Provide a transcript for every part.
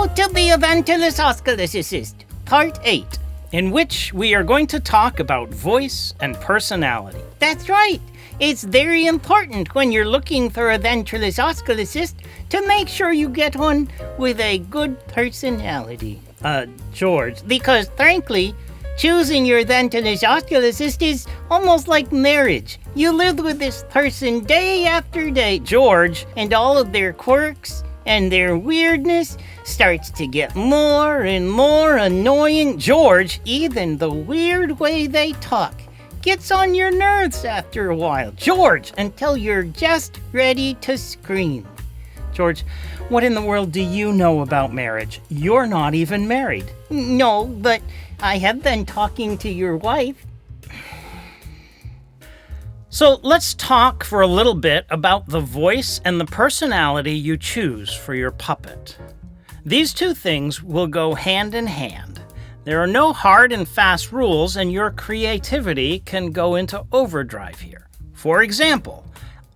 How to be a ventriloquist, Part 8, in which we are going to talk about voice and personality. That's right. It's very important when you're looking for a ventriloquist to make sure you get one with a good personality. George, because frankly, choosing your ventriloquist is almost like marriage. You live with this person day after day, George, and all of their quirks and their weirdness starts to get more and more annoying. George, even the weird way they talk gets on your nerves after a while. George, until you're just ready to scream. George, what in the world do you know about marriage? You're not even married. No, but I have been talking to your wife. So let's talk for a little bit about the voice and the personality you choose for your puppet. These two things will go hand in hand. There are no hard and fast rules, and your creativity can go into overdrive here. For example,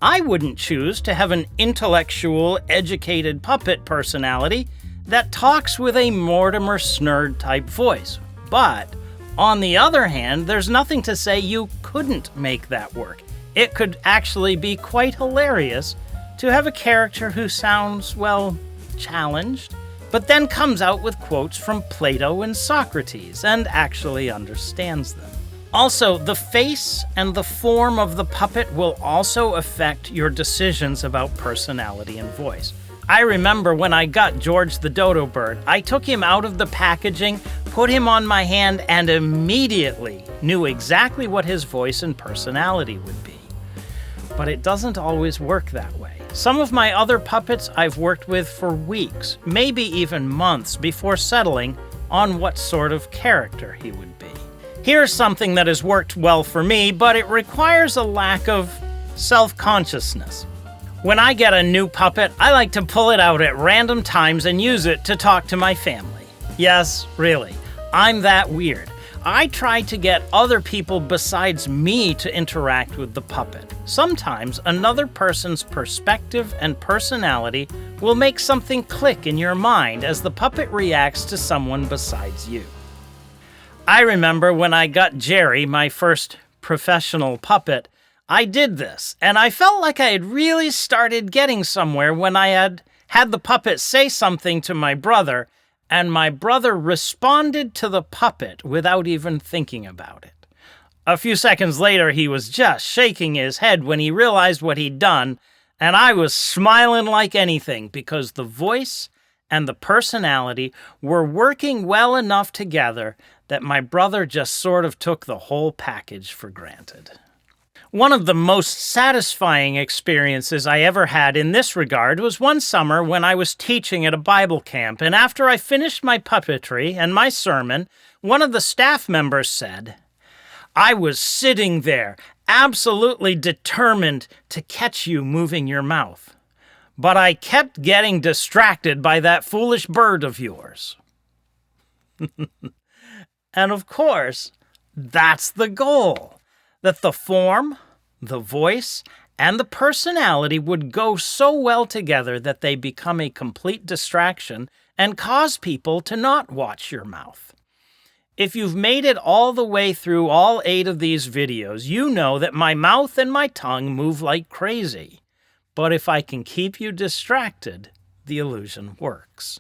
I wouldn't choose to have an intellectual, educated puppet personality that talks with a Mortimer Snerd type voice. But on the other hand, there's nothing to say you couldn't make that work. It could actually be quite hilarious to have a character who sounds, well, challenged, but then comes out with quotes from Plato and Socrates and actually understands them. Also, the face and the form of the puppet will also affect your decisions about personality and voice. I remember when I got George the dodo bird, I took him out of the packaging, put him on my hand, and immediately knew exactly what his voice and personality would be. But it doesn't always work that way. Some of my other puppets I've worked with for weeks, maybe even months, before settling on what sort of character he would be. Here's something that has worked well for me, but it requires a lack of self-consciousness. When I get a new puppet, I like to pull it out at random times and use it to talk to my family. Yes, really, I'm that weird. I try to get other people besides me to interact with the puppet. Sometimes another person's perspective and personality will make something click in your mind as the puppet reacts to someone besides you. I remember when I got Jerry, my first professional puppet, I did this, and I felt like I had really started getting somewhere when I had the puppet say something to my brother, and my brother responded to the puppet without even thinking about it. A few seconds later, he was just shaking his head when he realized what he'd done, and I was smiling like anything because the voice and the personality were working well enough together that my brother just sort of took the whole package for granted. One of the most satisfying experiences I ever had in this regard was one summer when I was teaching at a Bible camp, and after I finished my puppetry and my sermon, one of the staff members said, "I was sitting there, absolutely determined to catch you moving your mouth, but I kept getting distracted by that foolish bird of yours." And of course, that's the goal. That the form, the voice, and the personality would go so well together that they become a complete distraction and cause people to not watch your mouth. If you've made it all the way through all 8 of these videos, you know that my mouth and my tongue move like crazy. But if I can keep you distracted, the illusion works.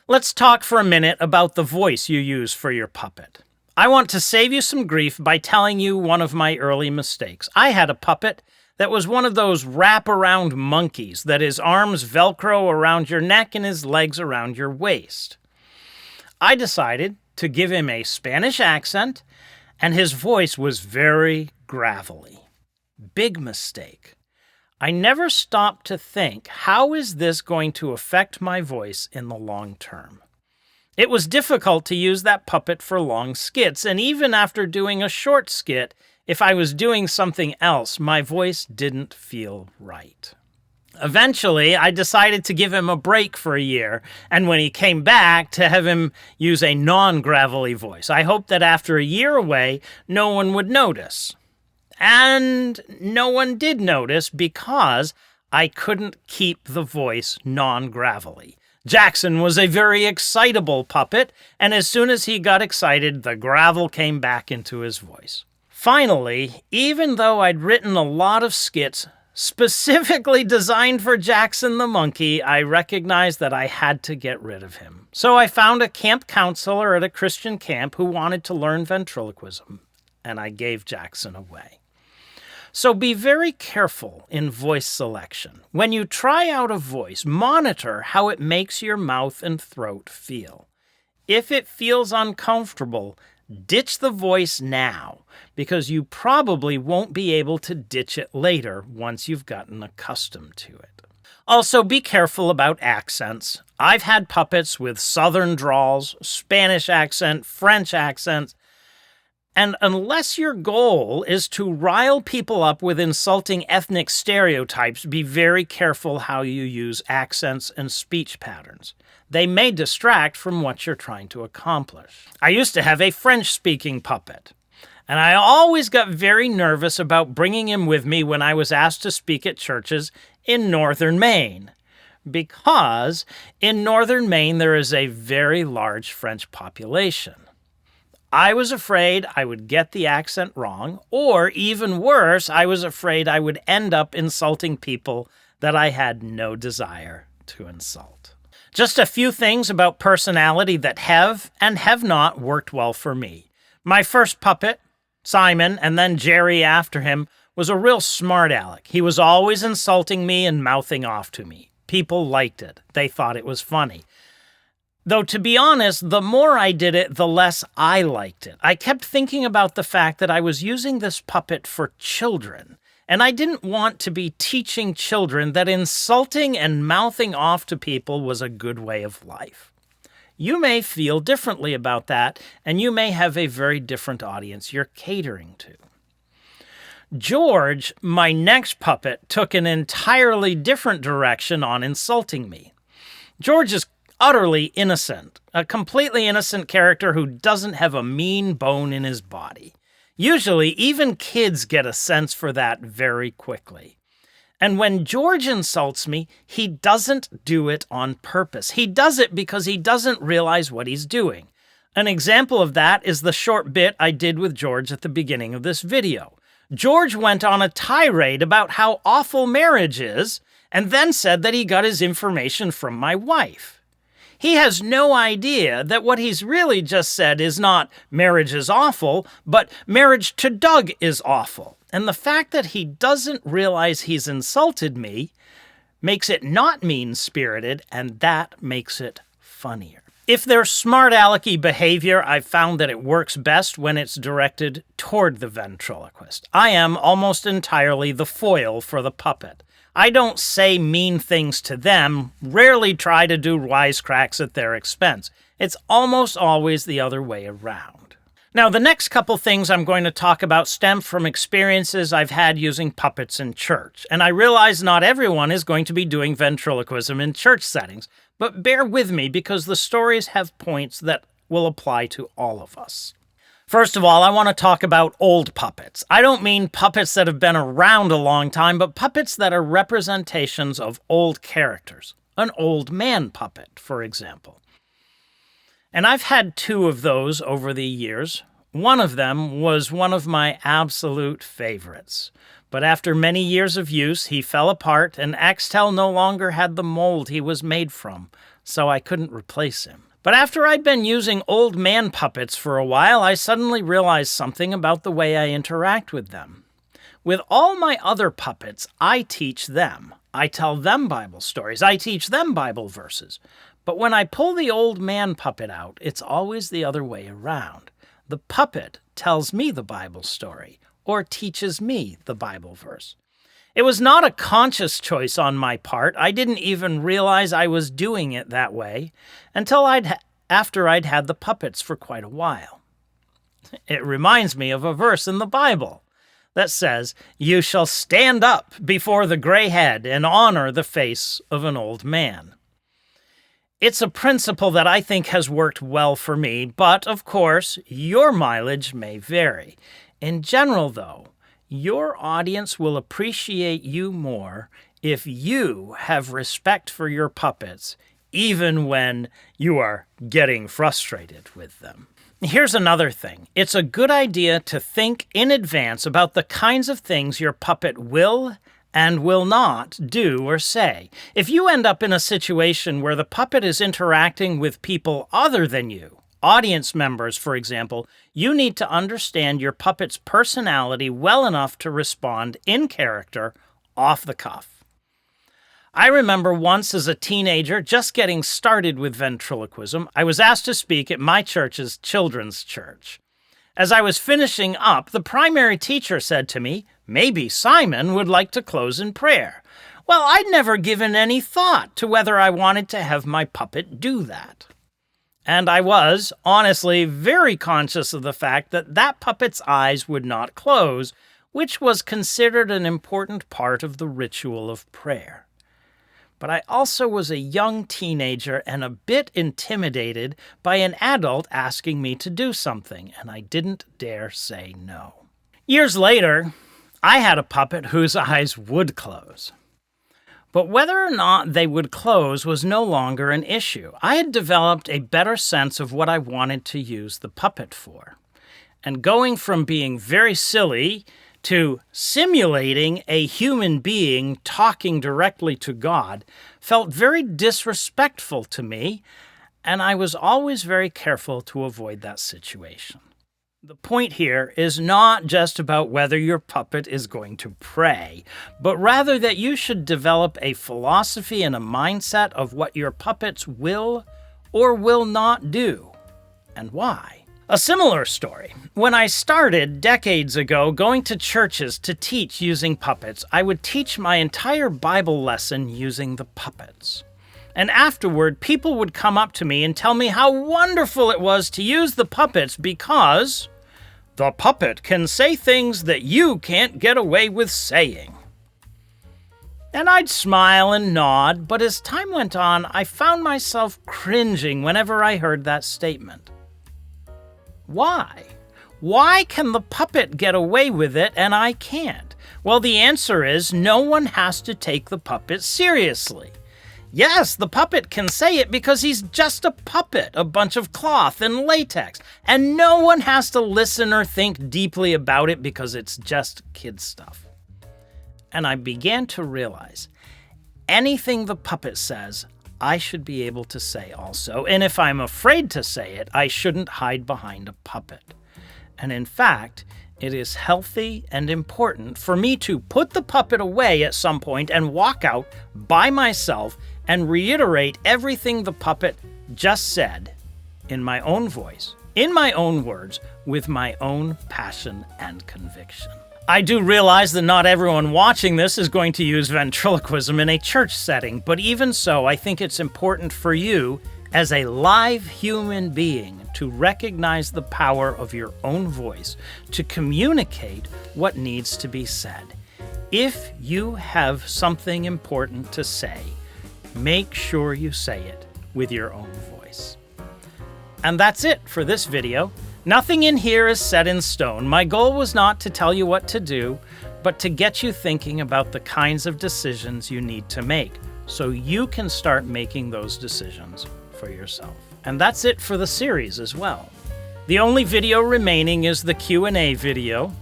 Let's talk for a minute about the voice you use for your puppet. I want to save you some grief by telling you one of my early mistakes. I had a puppet that was one of those wrap-around monkeys that his arms Velcro around your neck and his legs around your waist. I decided to give him a Spanish accent, and his voice was very gravelly. Big mistake. I never stopped to think, how is this going to affect my voice in the long term? It was difficult to use that puppet for long skits, and even after doing a short skit, if I was doing something else, my voice didn't feel right. Eventually, I decided to give him a break for a year, and when he came back, to have him use a non-gravelly voice. I hoped that after a year away, no one would notice. And no one did notice because I couldn't keep the voice non-gravelly. Jackson was a very excitable puppet, and as soon as he got excited, the gravel came back into his voice. Finally, even though I'd written a lot of skits specifically designed for Jackson the monkey, I recognized that I had to get rid of him. So I found a camp counselor at a Christian camp who wanted to learn ventriloquism, and I gave Jackson away. So be very careful in voice selection. When you try out a voice, monitor how it makes your mouth and throat feel. If it feels uncomfortable, ditch the voice now, because you probably won't be able to ditch it later once you've gotten accustomed to it. Also, be careful about accents. I've had puppets with southern drawls, Spanish accent, French accents, and unless your goal is to rile people up with insulting ethnic stereotypes, be very careful how you use accents and speech patterns. They may distract from what you're trying to accomplish. I used to have a French-speaking puppet, and I always got very nervous about bringing him with me when I was asked to speak at churches in northern Maine, because in northern Maine there is a very large French population. I was afraid I would get the accent wrong, or even worse, I was afraid I would end up insulting people that I had no desire to insult. Just a few things about personality that have and have not worked well for me. My first puppet, Simon, and then Jerry after him, was a real smart aleck. He was always insulting me and mouthing off to me. People liked it. They thought it was funny. Though, to be honest, the more I did it, the less I liked it. I kept thinking about the fact that I was using this puppet for children, and I didn't want to be teaching children that insulting and mouthing off to people was a good way of life. You may feel differently about that, and you may have a very different audience you're catering to. George, my next puppet, took an entirely different direction on insulting me. George is utterly innocent, a completely innocent character who doesn't have a mean bone in his body. Usually, even kids get a sense for that very quickly. And when George insults me, he doesn't do it on purpose. He does it because he doesn't realize what he's doing. An example of that is the short bit I did with George at the beginning of this video. George went on a tirade about how awful marriage is, and then said that he got his information from my wife. He has no idea that what he's really just said is not marriage is awful, but marriage to Doug is awful. And the fact that he doesn't realize he's insulted me makes it not mean-spirited, and that makes it funnier. If there's smart alecky behavior, I've found that it works best when it's directed toward the ventriloquist. I am almost entirely the foil for the puppet. I don't say mean things to them, rarely try to do wisecracks at their expense. It's almost always the other way around. Now, the next couple things I'm going to talk about stem from experiences I've had using puppets in church. And I realize not everyone is going to be doing ventriloquism in church settings, but bear with me because the stories have points that will apply to all of us. First of all, I want to talk about old puppets. I don't mean puppets that have been around a long time, but puppets that are representations of old characters. An old man puppet, for example. And I've had two of those over the years. One of them was one of my absolute favorites. But after many years of use, he fell apart, and Axtel no longer had the mold he was made from, so I couldn't replace him. But after I'd been using old man puppets for a while, I suddenly realized something about the way I interact with them. With all my other puppets, I teach them. I tell them Bible stories. I teach them Bible verses. But when I pull the old man puppet out, it's always the other way around. The puppet tells me the Bible story, or teaches me the Bible verse. It was not a conscious choice on my part. I didn't even realize I was doing it that way until after I'd had the puppets for quite a while. It reminds me of a verse in the Bible that says, "You shall stand up before the gray head and honor the face of an old man." It's a principle that I think has worked well for me, but of course, your mileage may vary. In general, though, your audience will appreciate you more if you have respect for your puppets, even when you are getting frustrated with them. Here's another thing. It's a good idea to think in advance about the kinds of things your puppet will and will not do or say. If you end up in a situation where the puppet is interacting with people other than you, audience members, for example, you need to understand your puppet's personality well enough to respond in character, off the cuff. I remember once as a teenager just getting started with ventriloquism, I was asked to speak at my church's children's church. As I was finishing up, the primary teacher said to me, "Maybe Simon would like to close in prayer." Well, I'd never given any thought to whether I wanted to have my puppet do that. And I was, honestly, very conscious of the fact that that puppet's eyes would not close, which was considered an important part of the ritual of prayer. But I also was a young teenager and a bit intimidated by an adult asking me to do something, and I didn't dare say no. Years later, I had a puppet whose eyes would close. But whether or not they would close was no longer an issue. I had developed a better sense of what I wanted to use the puppet for. And going from being very silly to simulating a human being talking directly to God felt very disrespectful to me, and I was always very careful to avoid that situation. The point here is not just about whether your puppet is going to pray, but rather that you should develop a philosophy and a mindset of what your puppets will or will not do, and why. A similar story. When I started decades ago going to churches to teach using puppets, I would teach my entire Bible lesson using the puppets. And afterward, people would come up to me and tell me how wonderful it was to use the puppets because the puppet can say things that you can't get away with saying. And I'd smile and nod, but as time went on, I found myself cringing whenever I heard that statement. Why? Why can the puppet get away with it and I can't? Well, the answer is no one has to take the puppet seriously. Yes, the puppet can say it because he's just a puppet, a bunch of cloth and latex, and no one has to listen or think deeply about it because it's just kid stuff. And I began to realize anything the puppet says, I should be able to say also, and if I'm afraid to say it, I shouldn't hide behind a puppet. And in fact, it is healthy and important for me to put the puppet away at some point and walk out by myself and reiterate everything the puppet just said in my own voice, in my own words, with my own passion and conviction. I do realize that not everyone watching this is going to use ventriloquism in a church setting, but even so, I think it's important for you as a live human being to recognize the power of your own voice to communicate what needs to be said. If you have something important to say, make sure you say it with your own voice. And that's it for this video. Nothing in here is set in stone. My goal was not to tell you what to do, but to get you thinking about the kinds of decisions you need to make so you can start making those decisions for yourself. And that's it for the series as well. The only video remaining is the Q&A video,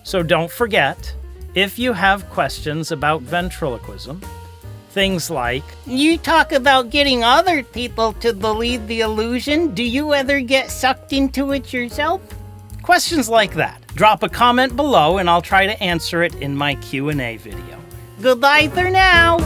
so don't forget, if you have questions about ventriloquism, things like, you talk about getting other people to believe the illusion. Do you ever get sucked into it yourself? Questions like that. Drop a comment below and I'll try to answer it in my Q&A video. Goodbye for now.